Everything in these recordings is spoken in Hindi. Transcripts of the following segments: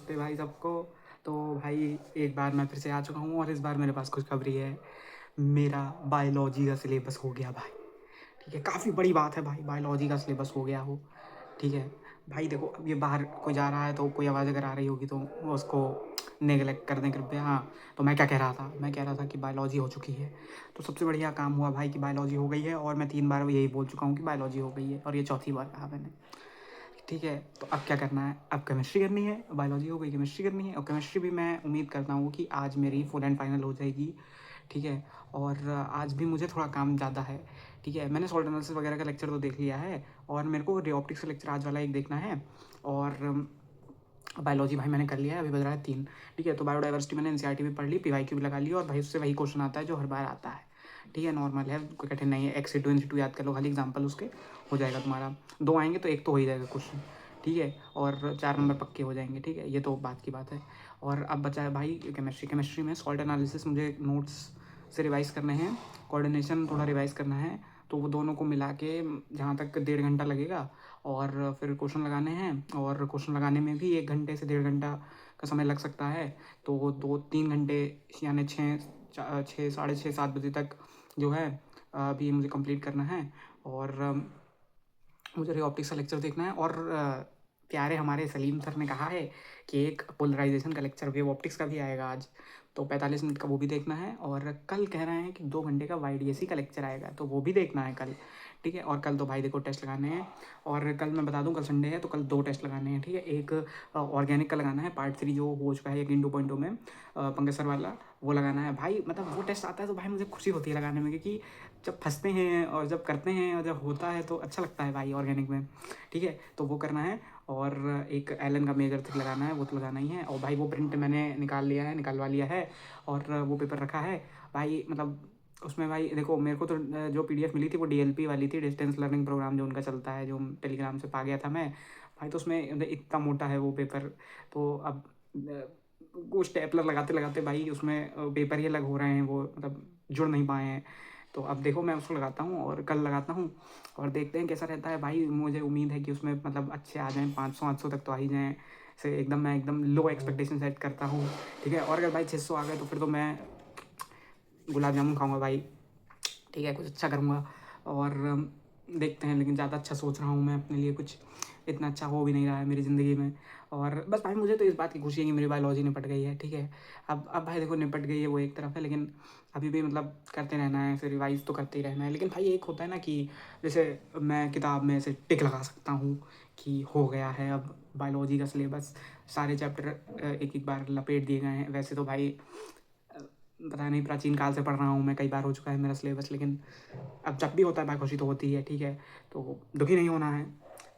नमस्ते भाई सबको। तो भाई एक बार मैं फिर से आ चुका हूँ और इस बार मेरे पास खुशखबरी है। मेरा बायोलॉजी का सिलेबस हो गया भाई। ठीक है, काफ़ी बड़ी बात है भाई, बायोलॉजी का सिलेबस हो गया हो। ठीक है भाई, देखो अब ये बाहर कोई जा रहा है तो कोई आवाज़ अगर आ रही होगी तो उसको नेगलेक्ट कर दें कृपया। हाँ, तो मैं क्या कह रहा था, मैं कह रहा था कि बायोलॉजी हो चुकी है। तो सबसे बढ़िया काम हुआ भाई कि बायोलॉजी हो गई है, और मैं 3 बार यही बोल चुका हूँ कि बायोलॉजी हो गई है, और ये चौथी बार कहा मैंने। ठीक है, तो अब क्या करना है, अब केमिस्ट्री करनी है। बायोलॉजी हो गई, केमिस्ट्री करनी है, और केमिस्ट्री भी मैं उम्मीद करता हूँ कि आज मेरी फुल एंड फाइनल हो जाएगी। ठीक है, और आज भी मुझे थोड़ा काम ज़्यादा है। ठीक है, मैंने सॉल्ट एनालिसिस वगैरह का लेक्चर तो देख लिया है, और मेरे को रे ऑप्टिक्स का लेक्चर आज वाला एक देखना है। और बायोलॉजी भाई मैंने कर लिया है, अभी बज रहा है 3। ठीक है, तो बायोडाइवर्सिटी मैंने एनसीईआरटी भी पढ़ ली, पीवाईक्यू भी लगा लिया, और भाई उससे वही क्वेश्चन आता है जो हर बार आता है। ठीक है, नॉर्मल है, कोई कठिन नहीं है। एक्स टू याद कर लो खाली, एग्जाम्पल उसके हो जाएगा तुम्हारा। 2 आएंगे तो एक तो हो ही जाएगा क्वेश्चन। ठीक है, और 4 नंबर पक्के हो जाएंगे। ठीक है, ये तो बात की बात है। और अब बचा है भाई केमिस्ट्री में सॉल्ट एनालिसिस मुझे नोट्स से रिवाइज़ करने हैं, कोऑर्डिनेशन थोड़ा रिवाइज़ करना है। तो वो दोनों को मिला के जहाँ तक 1.5 घंटा लगेगा, और फिर क्वेश्चन लगाने हैं, और क्वेश्चन लगाने में भी 1 घंटे से 1.5 घंटा का समय लग सकता है। तो 2-3 घंटे यानी 6 साढ़े 6-7 बजे तक जो है अभी मुझे कंप्लीट करना है। और मुझे रे ऑप्टिक्स का लेक्चर देखना है। और प्यारे हमारे सलीम सर ने कहा है कि एक पोलराइजेशन का लेक्चर वेव ऑप्टिक्स का भी आएगा आज, तो 45 मिनट का वो भी देखना है। और कल कह रहे हैं कि 2 घंटे का वाईडीएससी का लेक्चर आएगा, तो वो भी देखना है कल। ठीक है, और कल तो भाई देखो टेस्ट लगाने हैं। और कल मैं बता दूं, कल संडे है तो कल 2 टेस्ट लगाने हैं। ठीक है, एक ऑर्गेनिक का लगाना है, पार्ट 3 जो हो चुका है यकीन 2.0 में, पंकज सर वाला, वो लगाना है भाई। मतलब वो टेस्ट आता है तो भाई मुझे खुशी होती है लगाने में, क्योंकि जब फंसते हैं और जब करते हैं और जब होता है तो अच्छा लगता है भाई ऑर्गेनिक में। ठीक है, तो वो करना है। और एक एलन का मेजर थिक लगाना है, वो तो लगाना ही है। और भाई वो प्रिंट मैंने निकालवा लिया है, और वो पेपर रखा है भाई। मतलब उसमें भाई देखो, मेरे को तो जो पीडीएफ मिली थी वो डीएलपी वाली थी, डिस्टेंस लर्निंग प्रोग्राम जो उनका चलता है, जो टेलीग्राम से पा गया था मैं भाई। तो उसमें इतना मोटा है वो पेपर। तो अब वो स्टेपलर लगाते लगाते भाई उसमें पेपर ही अलग हो रहे हैं, वो मतलब जुड़ नहीं पाए हैं। तो अब देखो मैं उसको लगाता हूँ और कल लगाता हूँ, और देखते हैं कैसा रहता है भाई। मुझे उम्मीद है कि उसमें मतलब अच्छे आ जाएँ, 500-800 तक तो आ ही जाएँ से एकदम। मैं एकदम लो एक्सपेक्टेशन सेट करता हूँ। ठीक है, और अगर भाई 600 आ गए तो फिर तो मैं गुलाब जामुन खाऊंगा भाई। ठीक है, कुछ अच्छा करूँगा। और देखते हैं, लेकिन ज़्यादा अच्छा सोच रहा हूँ मैं अपने लिए, कुछ इतना अच्छा हो भी नहीं रहा है मेरी ज़िंदगी में। और बस भाई मुझे तो इस बात की खुशी है कि मेरी बायोलॉजी निपट गई है। ठीक है, अब भाई देखो निपट गई है वो एक तरफ है, लेकिन अभी भी मतलब करते रहना है, फिर रिवाइज तो करते ही रहना है। लेकिन भाई एक होता है ना कि जैसे मैं किताब में ऐसे टिक लगा सकता हूँ कि हो गया है अब बायोलॉजी का सिलेबस, सारे चैप्टर एक एक बार लपेट दिए गए हैं। वैसे तो भाई पता नहीं, प्राचीन काल से पढ़ रहा हूँ मैं, कई बार हो चुका है मेरा सिलेबस, लेकिन अब जब भी होता है भाई खुशी तो होती है। ठीक है, तो दुखी नहीं होना है,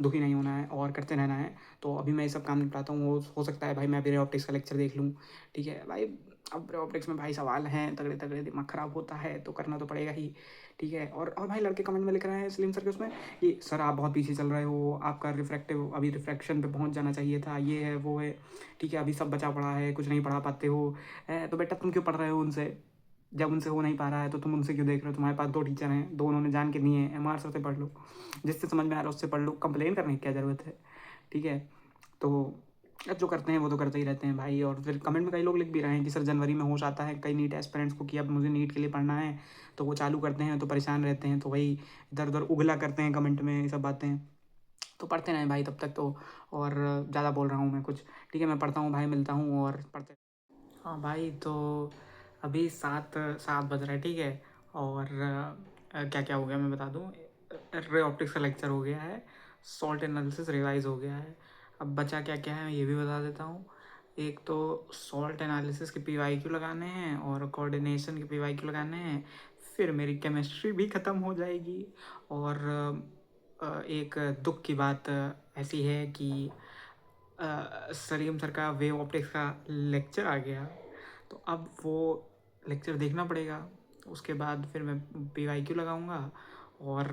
दुखी नहीं होना है, और करते रहना है। तो अभी मैं ये सब काम निपटाता हूँ, वो हो सकता है भाई मैं अभी रे ऑप्टिक्स का लेक्चर देख लूँ। ठीक है भाई, अब रे ऑप्टिक्स में भाई सवाल हैं तगड़े तगड़े, दिमाग ख़राब होता है तो करना तो पड़ेगा ही। ठीक है, और भाई लड़के कमेंट में लिख रहे हैं सलीम सर के उसमें कि सर आप बहुत पीछे चल रहे हो, आपका रिफ्रैक्टिव अभी रिफ्रैक्शन पे पहुंच जाना चाहिए था, ये है वो है। ठीक है, अभी सब बचा पड़ा है, कुछ नहीं पढ़ा पाते हो। तो बेटा तुम क्यों पढ़ रहे हो उनसे, जब उनसे हो नहीं पा रहा है तो तुम उनसे क्यों देख रहे हो। तुम्हारे पास 2 टीचर हैं, 2 उन्होंने जान के दिए हैं, एमआर सर से पढ़ लो, जिससे समझ में आ रहा है उससे पढ़ लो, कंप्लेन करने की क्या ज़रूरत है। ठीक है, तो जो करते हैं वो तो करते ही रहते हैं भाई। और फिर कमेंट में कई लोग लिख भी रहे हैं कि सर जनवरी में होश आता है कई नीट एस्पिरेंट्स को कि अब मुझे नीट के लिए पढ़ना है, तो वो चालू करते हैं तो परेशान रहते हैं, तो वही इधर उधर उगला करते हैं कमेंट में ये सब बातें। तो पढ़ते रहें भाई तब तक तो। और ज़्यादा बोल रहा हूँ मैं कुछ। ठीक है, मैं पढ़ता हूँ भाई, मिलता हूँ और पढ़ते। हाँ भाई, तो अभी 7 बज रहा है। ठीक है, और क्या क्या हो गया मैं बता दूँ। रे ऑप्टिक्स का लेक्चर हो गया है, सॉल्ट एनालिसिस रिवाइज हो गया है। अब बचा क्या क्या है ये भी बता देता हूँ। एक तो सॉल्ट एनालिसिस के पीवाईक्यू लगाने हैं, और कोऑर्डिनेशन के पीवाईक्यू लगाने हैं। फिर मेरी केमिस्ट्री भी ख़त्म हो जाएगी। और एक दुख की बात ऐसी है कि सलीम सर का वेव ऑप्टिक्स का लेक्चर आ गया, तो अब वो लेक्चर देखना पड़ेगा। उसके बाद फिर मैं पीवाईक्यू लगाऊंगा। और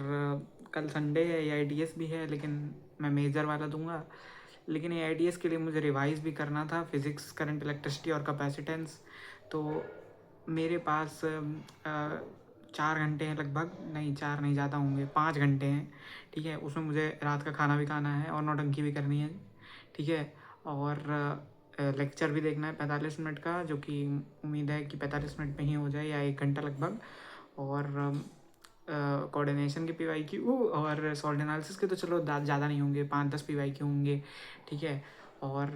कल संडे है, एआईडीएस भी है, लेकिन मैं मेजर वाला दूंगा। लेकिन एआईडीएस के लिए मुझे रिवाइज भी करना था, फिज़िक्स, करंट, इलेक्ट्रिसिटी और कैपेसिटेंस। तो मेरे पास 4 घंटे हैं लगभग, नहीं 4 नहीं, ज़्यादा होंगे, 5 घंटे हैं। ठीक है, उसमें मुझे रात का खाना भी खाना है और नौटंकी भी करनी है। ठीक है, और लेक्चर भी देखना है 45 मिनट का, जो कि उम्मीद है कि 45 मिनट में ही हो जाए या 1 घंटा लगभग। और कोऑर्डिनेशन के PYQ और सॉल्ट एनालिसिस के तो चलो ज़्यादा नहीं होंगे, 5-10 PYQ होंगे, ठीक है। और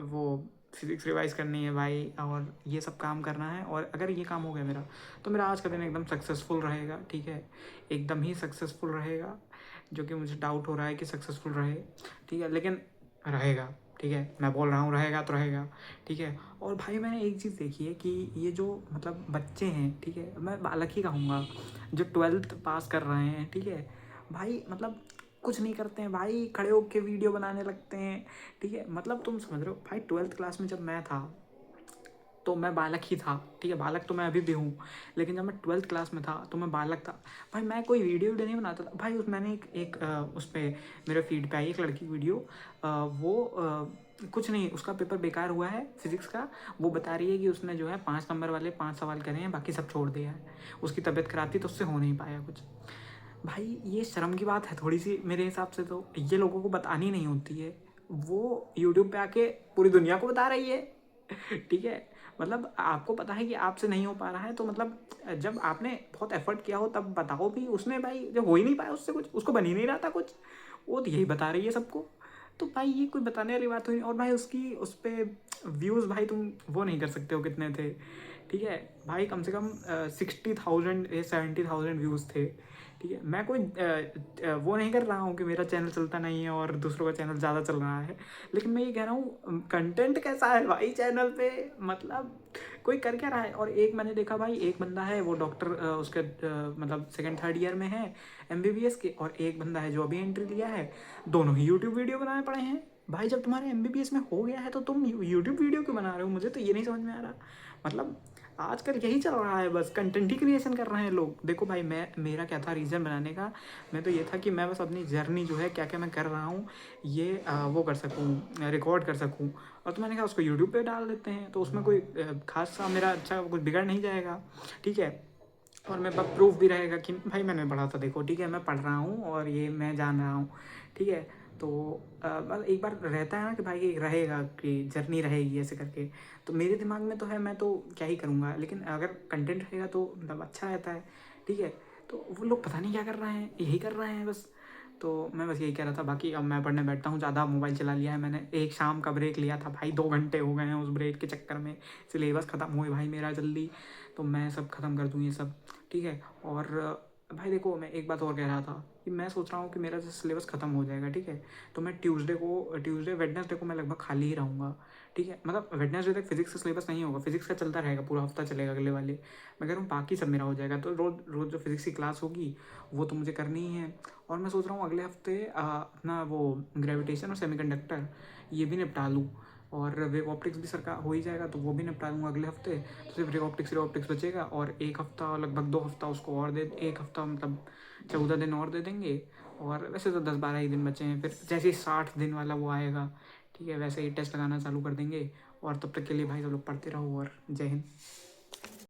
वो फिज़िक्स रिवाइज करनी है भाई, और ये सब काम करना है। और अगर ये काम हो गया मेरा, तो मेरा आज का दिन एकदम सक्सेसफुल रहेगा, ठीक है, एकदम ही सक्सेसफुल रहेगा, जो कि मुझे डाउट हो रहा है कि सक्सेसफुल रहे, ठीक है, लेकिन रहेगा, ठीक है, मैं बोल रहा हूँ रहेगा तो रहेगा, ठीक है। और भाई मैंने एक चीज़ देखी है कि ये जो मतलब बच्चे हैं, ठीक है, मैं बालक ही कहूँगा, जो 12th पास कर रहे हैं, ठीक है भाई, मतलब कुछ नहीं करते हैं भाई, खड़े होके वीडियो बनाने लगते हैं, ठीक है। मतलब तुम समझ रहे हो भाई, 12th क्लास में जब मैं था तो मैं बालक ही था, ठीक है, बालक तो मैं अभी भी हूँ, लेकिन जब मैं 12th क्लास में था तो मैं बालक था भाई। मैं कोई वीडियो नहीं बनाता था भाई। मैंने एक उस पर मेरे फीड पे आई एक लड़की वीडियो, वो कुछ नहीं, उसका पेपर बेकार हुआ है फिज़िक्स का। वो बता रही है कि उसने जो है 5 नंबर वाले 5 सवाल करे हैं, बाकी सब छोड़ दिया है। उसकी तबीयत खराब थी तो उससे हो नहीं पाया कुछ। भाई ये शर्म की बात है थोड़ी सी मेरे हिसाब से, तो ये लोगों को बतानी नहीं होती है, वो यूट्यूब पे आके पूरी दुनिया को बता रही है, ठीक है। मतलब आपको पता है कि आपसे नहीं हो पा रहा है, तो मतलब जब आपने बहुत एफर्ट किया हो तब बताओ भी। उसने भाई जब हो ही नहीं पाया उससे कुछ, उसको बन ही नहीं रहा था कुछ, वो तो यही बता रही है सबको। तो भाई ये कोई बताने वाली बात हुई। और भाई उसकी उस पर व्यूज़ भाई तुम वो नहीं कर सकते हो कितने थे, ठीक है भाई, कम से कम 60,000 या 70,000 व्यूज़ थे, ठीक है। मैं कोई वो नहीं कर रहा हूँ कि मेरा चैनल चलता नहीं है और दूसरों का चैनल ज़्यादा चल रहा है, लेकिन मैं ये कह रहा हूँ कंटेंट कैसा है भाई चैनल पे, मतलब कोई कर क्या रहा है। और एक मैंने देखा भाई, एक बंदा है वो डॉक्टर, उसके मतलब 2nd-3rd ईयर में है MBBS के, और एक बंदा है जो अभी एंट्री लिया है, दोनों ही यूट्यूब वीडियो बनाने पड़े हैं। भाई जब तुम्हारे MBBS में हो गया है तो तुम यूट्यूब वीडियो क्यों बना रहे हो? मुझे तो ये नहीं समझ में आ रहा। मतलब आजकल यही चल रहा है, बस कंटेंट ही क्रिएशन कर रहे हैं लोग। देखो भाई, मेरा क्या था रीज़न बनाने का, मैं तो ये था कि मैं बस अपनी जर्नी जो है क्या क्या मैं कर रहा हूँ ये वो कर सकूँ, रिकॉर्ड कर सकूँ। और तो मैंने कहा उसको यूट्यूब पे डाल देते हैं, तो उसमें कोई खास सा मेरा अच्छा कुछ बिगड़ नहीं जाएगा, ठीक है। और मेरे पास प्रूफ भी रहेगा कि भाई मैंने पढ़ा था, देखो, ठीक है, मैं पढ़ रहा हूँ और ये मैं जान रहा हूँ, ठीक है। तो बस एक बार रहता है ना कि भाई एक रहेगा कि जर्नी रहेगी ऐसे करके, तो मेरे दिमाग में तो है, मैं तो क्या ही करूँगा, लेकिन अगर कंटेंट रहेगा तो मतलब अच्छा रहता है, ठीक है। तो वो लोग पता नहीं क्या कर रहे हैं, यही कर रहे हैं बस। तो मैं बस यही कह रहा था, बाकी अब मैं पढ़ने बैठता हूँ, ज़्यादा मोबाइल चला लिया है मैंने। एक शाम का ब्रेक लिया था भाई, 2 घंटे हो गए हैं उस ब्रेक के चक्कर में, सिलेबस ख़त्म हुए भाई मेरा जल्दी, तो मैं सब ख़त्म कर दूँ ये सब, ठीक है। और भाई देखो, मैं एक बात और कह रहा था कि मैं सोच रहा हूँ कि मेरा जैसे सिलेबस ख़त्म हो जाएगा, ठीक है, तो मैं ट्यूसडे वेडनेसडे को मैं लगभग खाली ही रहूँगा, ठीक है। मतलब वेडनेसडे तक फिजिक्स का सिलेबस नहीं होगा, फिजिक्स का चलता रहेगा, पूरा हफ्ता चलेगा अगले वाले। मैं कह रहा हूँ बाकी सब मेरा हो जाएगा, तो रोज़ रोज़ जो फिजिक्स की क्लास होगी वो तो मुझे करनी ही है। और मैं सोच रहा हूँ अगले हफ्ते अपना वो ग्रेविटेशन और सेमीकंडक्टर ये भी निपटा लूँ, और वेव ऑप्टिक्स भी सरकार हो ही जाएगा, तो वो भी निपटा दूँगा अगले हफ्ते। तो सिर्फ रे ऑप्टिक्स बचेगा, और एक हफ्ता, लगभग 2 हफ्ता उसको और दे, एक हफ्ता मतलब 14 दिन और दे देंगे। और वैसे तो 10-12 ही दिन बचे हैं, फिर जैसे ही 60 दिन वाला वो आएगा, ठीक है, वैसे ही टेस्ट लगाना चालू कर देंगे। और तब तक के लिए भाई सब लोग पढ़ते रहो, और जय हिंद।